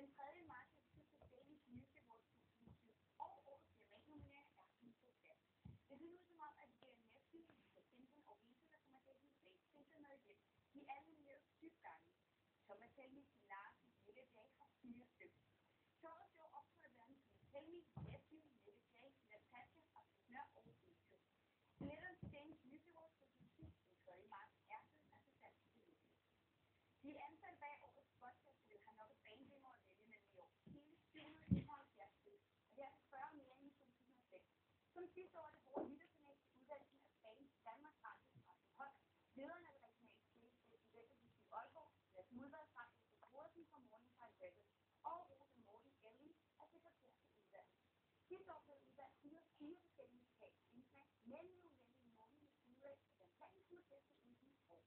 Den 3. marts er det til Danish Music Awards 2020, og årets diamantnominering er kun på plads. Det ser ud som om, at det er Nephew, The Simpson og Weezer, der kommer til at hive statsstillerne hjem. De er nomineret 7 gange. Thomas Helmig, Larsen, Nick Jay har 4 stykker. Showet show optræder blandt Helmig, Nephew, Nick Jay, Natasha, Asger og Weezer. Billetterne til Danish Music Awards 2010 den 3. marts er blevet salg til udvikling. De ansatte bag årets Spotfestival har nok et bandemmer at vælge mellem i år. Hele 771 stykker, og det er 40 mere end i 2006. Som sidste år er det brugt lytterpanel til uddannelsen af bands Danmarks Radios Martin Holm, lederen af det regionale studenterhus i Aalborg, Lars Mulvad samt Jesper Brodersen fra Morning Time Records og Rose Morten Elling er sekretær til uddannelsen. Sidste år blev uddannet 104 forskellige musikalske indslag, men nu vender i morgen med Blu-ray, så den planen kommer til at se ud i år.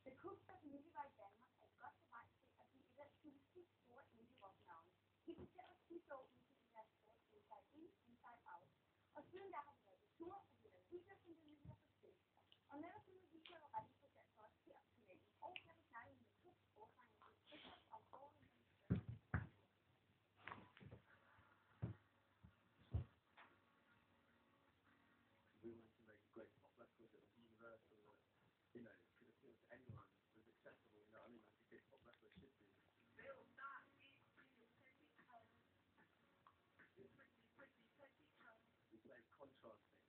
The Cooks, der for nylig var i Danmark, er godt på vej til at blive et af de store indie-rock-navne. De placerede sidste år udgivet deres plade Inside In, Inside Out. Og siden der har vi været på tur, og vi har lavet videoer, som det lyder på stage. Og netop nu er videoer jo ret interessant for os her på kanalen. Og jeg vil snakke med Cooks forsanger til Christmas om forholdet. We wanted to make a great pop record that was universal, that, you know, could appeal to anyone, was accessible, you know what I mean, like a good pop record should be. We played contrasting.